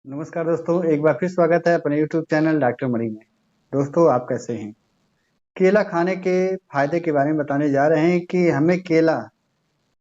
नमस्कार दोस्तों, एक बार फिर स्वागत है अपने यूट्यूब चैनल डॉक्टर मणि में। दोस्तों, आप कैसे हैं? केला खाने के फायदे के बारे में बताने जा रहे हैं कि हमें केला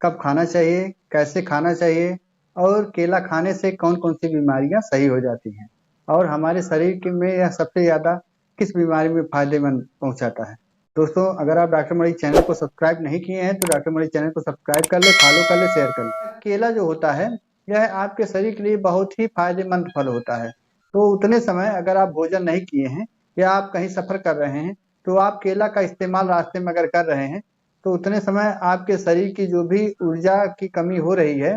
कब खाना चाहिए, कैसे खाना चाहिए और केला खाने से कौन-कौन सी बीमारियां सही हो जाती हैं और हमारे शरीर के में यह सबसे ज़्यादा किस बीमारी में फायदेमंद पहुंचाता है। दोस्तों, अगर आप डॉक्टर मणि चैनल को सब्सक्राइब नहीं किए हैं तो डॉक्टर मणि चैनल को सब्सक्राइब कर ले, फॉलो कर ले, शेयर कर ले। केला जो होता है यह आपके शरीर के लिए बहुत ही फायदेमंद फल होता है। तो उतने समय अगर आप भोजन नहीं किए हैं या आप कहीं सफर कर रहे हैं तो आप केला का इस्तेमाल रास्ते में अगर कर रहे हैं तो उतने समय आपके शरीर की जो भी ऊर्जा की कमी हो रही है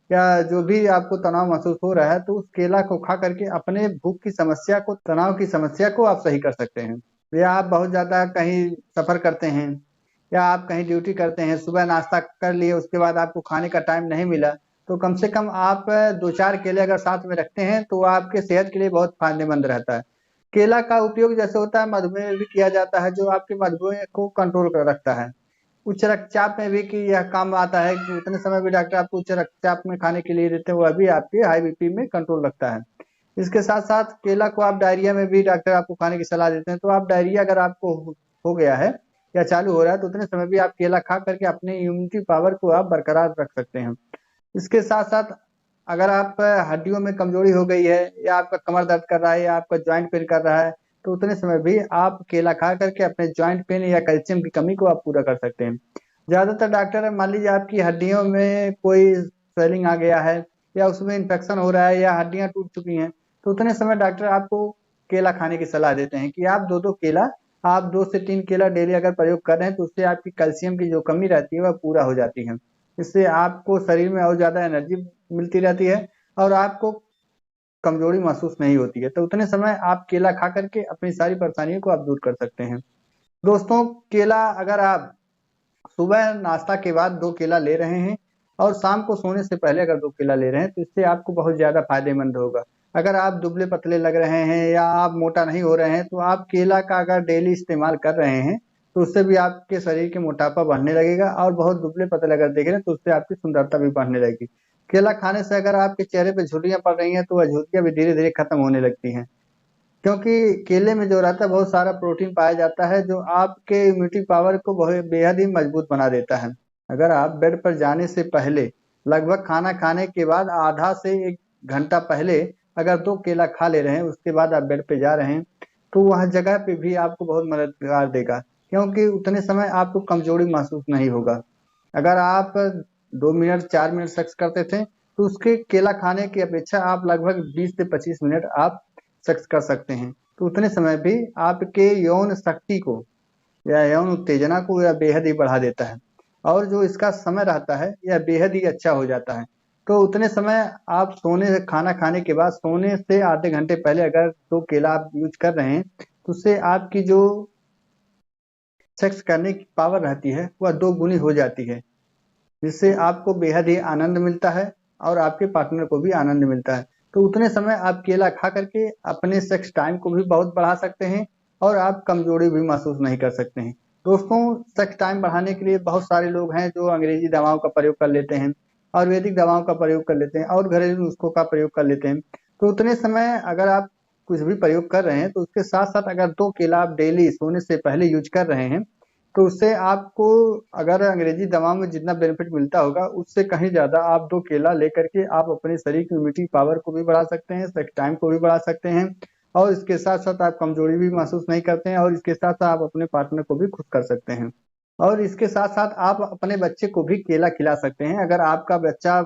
या जो भी आपको तनाव महसूस हो रहा है तो उस केला को खा करके अपने भूख की समस्या को, तनाव की समस्या को आप सही कर सकते हैं। या आप बहुत ज्यादा कहीं सफर करते हैं या आप कहीं ड्यूटी करते हैं, सुबह नाश्ता कर लिए, उसके बाद आपको खाने का टाइम नहीं मिला, तो कम से कम आप दो चार केले अगर साथ में रखते हैं तो आपके सेहत के लिए बहुत फायदेमंद रहता है। केला का उपयोग जैसे होता है मधुमेह में भी किया जाता है, जो आपके मधुमेह को कंट्रोल कर रखता है। उच्च रक्तचाप में भी कि यह काम आता है कि उतने समय भी डॉक्टर आपको उच्च रक्तचाप में खाने के लिए देते हैं, वह भी आपके हाई बीपी में कंट्रोल रखता है। इसके साथ साथ केला को आप डायरिया में भी डॉक्टर आपको खाने की सलाह देते हैं। तो आप डायरिया अगर आपको हो गया है या चालू हो रहा है तो उतने समय भी आप केला खा करके अपने इम्यूनिटी पावर को आप बरकरार रख सकते हैं। इसके साथ साथ अगर आप हड्डियों में कमजोरी हो गई है या आपका कमर दर्द कर रहा है या आपका जॉइंट पेन कर रहा है तो उतने समय भी आप केला खा करके अपने जॉइंट पेन या कैल्शियम की कमी को आप पूरा कर सकते हैं। ज्यादातर डॉक्टर मान लीजिए आपकी हड्डियों में कोई स्वेलिंग आ गया है या उसमें इन्फेक्शन हो रहा है या हड्डियां टूट चुकी हैं तो उतने समय डॉक्टर आपको केला खाने की सलाह देते हैं कि आप दो दो केला, आप 2 से 3 केला डेली अगर प्रयोग कर रहे हैं तो उससे आपकी कैल्शियम की जो कमी रहती है वह पूरा हो जाती है। इससे आपको शरीर में और ज्यादा एनर्जी मिलती रहती है और आपको कमजोरी महसूस नहीं होती है। तो उतने समय आप केला खा करके अपनी सारी परेशानियों को आप दूर कर सकते हैं। दोस्तों, केला अगर आप सुबह नाश्ता के बाद 2 केला ले रहे हैं और शाम को सोने से पहले अगर 2 केला ले रहे हैं तो इससे आपको बहुत ज्यादा फायदेमंद होगा। अगर आप दुबले पतले लग रहे हैं या आप मोटा नहीं हो रहे हैं तो आप केला का अगर डेली इस्तेमाल कर रहे हैं तो उससे भी आपके शरीर के मोटापा बढ़ने लगेगा और बहुत दुबले पतले अगर देख रहे हैं तो उससे आपकी सुंदरता भी बढ़ने लगेगी। केला खाने से अगर आपके चेहरे पे झुर्रियां पड़ रही हैं तो वह झुर्रियां भी धीरे धीरे खत्म होने लगती हैं, क्योंकि केले में जो रहता है बहुत सारा प्रोटीन पाया जाता है जो आपके इम्यूनिटी पावर को बहुत बेहद ही मजबूत बना देता है। अगर आप बेड पर जाने से पहले, लगभग खाना खाने के बाद आधा से 1 घंटा पहले अगर 2 केला खा ले रहे हैं उसके बाद आप बेड पे जा रहे हैं तो वह जगह पे भी आपको बहुत मददगार देगा, क्योंकि उतने समय आपको कमजोरी महसूस नहीं होगा। अगर आप 2 मिनट 4 मिनट सक्स करते थे तो उसके केला खाने की अपेक्षा आप लगभग 20 से 25 मिनट आप सक्स कर सकते हैं। तो उतने समय भी आपके यौन शक्ति को या यौन उत्तेजना को यह बेहद ही बढ़ा देता है और जो इसका समय रहता है यह बेहद ही अच्छा हो जाता है। तो उतने समय आप सोने, खाना खाने के बाद सोने से आधे घंटे पहले अगर 2 केला आप यूज कर रहे हैं तो उससे आपकी जो सेक्स करने की पावर रहती है वह 2 गुनी हो जाती है, जिससे आपको बेहद ही आनंद मिलता है और आपके पार्टनर को भी आनंद मिलता है। तो उतने समय आप केला खा करके अपने सेक्स टाइम को भी बहुत बढ़ा सकते हैं और आप कमजोरी भी महसूस नहीं कर सकते हैं। दोस्तों, सेक्स टाइम बढ़ाने के लिए बहुत सारे लोग हैं जो अंग्रेजी दवाओं का प्रयोग कर लेते हैं, आयुर्वेदिक दवाओं का प्रयोग कर लेते हैं और घरेलू नुस्खों का प्रयोग कर लेते हैं। तो उतने समय अगर आप कुछ भी प्रयोग कर रहे हैं तो उसके साथ साथ अगर 2 केला आप डेली सोने से पहले यूज कर रहे हैं तो उससे आपको, अगर अंग्रेजी दवा में जितना बेनिफिट मिलता होगा उससे कहीं ज्यादा आप 2 केला लेकर के आप अपने शरीर की इम्यूनिटी पावर को भी बढ़ा सकते हैं, सेक्स टाइम को भी बढ़ा सकते हैं और इसके साथ साथ आप कमजोरी भी महसूस नहीं करते हैं और इसके साथ साथ आप अपने पार्टनर को भी खुश कर सकते हैं। और इसके साथ साथ आप अपने बच्चे को भी केला खिला सकते हैं। अगर आपका बच्चा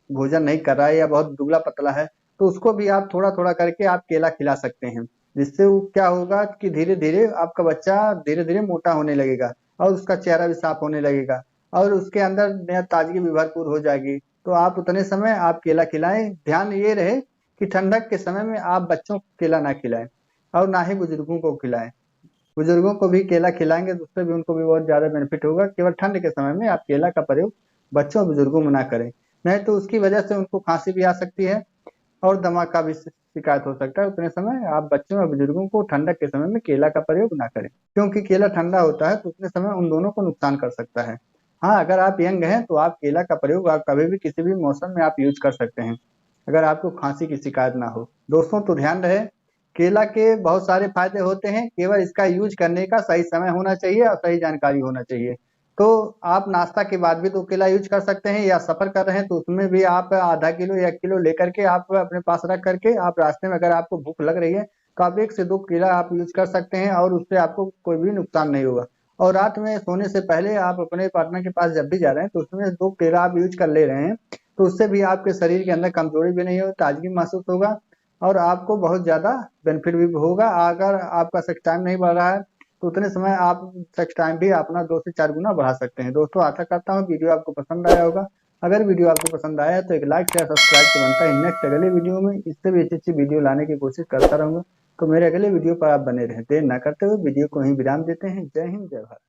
भोजन नहीं कर रहा है या बहुत दुबला पतला है तो उसको भी आप थोड़ा थोड़ा करके आप केला खिला सकते हैं, जिससे वो क्या होगा कि धीरे धीरे आपका बच्चा धीरे धीरे मोटा होने लगेगा और उसका चेहरा भी साफ होने लगेगा और उसके अंदर नया ताजगी भी भरपूर हो जाएगी। तो आप उतने समय आप केला खिलाएं। ध्यान ये रहे कि ठंडक के समय में आप बच्चों को केला ना खिलाएं और ना ही बुजुर्गों को खिलाएं। बुजुर्गों को भी केला खिलाएंगे तो उससे भी उनको भी बहुत ज्यादा बेनिफिट होगा। केवल ठंड के समय में आप केला का प्रयोग बच्चों और बुजुर्गों में ना करें, नहीं तो उसकी वजह से उनको खांसी भी आ सकती है और दमा का भी शिकायत हो सकता है। उतने समय आप बच्चों और बुजुर्गों को ठंडक के समय में केला का प्रयोग ना करें, क्योंकि केला ठंडा होता है तो उतने समय उन दोनों को नुकसान कर सकता है। हाँ, अगर आप यंग हैं तो आप केला का प्रयोग आप कभी भी किसी भी मौसम में आप यूज कर सकते हैं। अगर आपको खांसी की शिकायत ना हो। दोस्तों तो ध्यान रहे, केला के बहुत सारे फायदे होते हैं, केवल इसका यूज करने का सही समय होना चाहिए और सही जानकारी होना चाहिए। तो आप नाश्ता के बाद भी तो केला यूज कर सकते हैं, या सफर कर रहे हैं तो उसमें भी आप आधा किलो या किलो लेकर के आप अपने पास रख करके आप रास्ते में अगर आपको भूख लग रही है तो आप 1 से 2 केला आप यूज कर सकते हैं और उससे आपको कोई भी नुकसान नहीं होगा। और रात में सोने से पहले आप अपने पार्टनर के पास जब भी जा रहे हैं तो उसमें 2 केला आप यूज कर ले रहे हैं, तो उससे भी आपके शरीर के अंदर कमजोरी भी नहीं हो, ताजगी महसूस होगा और आपको बहुत ज़्यादा बेनिफिट भी होगा। अगर आपका सेक्स टाइम नहीं बढ़ रहा है तो उतने समय आप सेक्स टाइम भी अपना 2 से 4 गुना बढ़ा सकते हैं। दोस्तों आशा करता हूँ वीडियो आपको पसंद आया होगा। अगर वीडियो आपको पसंद आया है तो एक लाइक शेयर सब्सक्राइब तो बनता है। नेक्स्ट अगले वीडियो में इससे भी अच्छी अच्छी वीडियो लाने की कोशिश करता रहूंगा। तो मेरे अगले वीडियो पर आप बने रहें। देर न करते हुए वीडियो को ही विराम देते हैं। जय हिंद, जय भारत।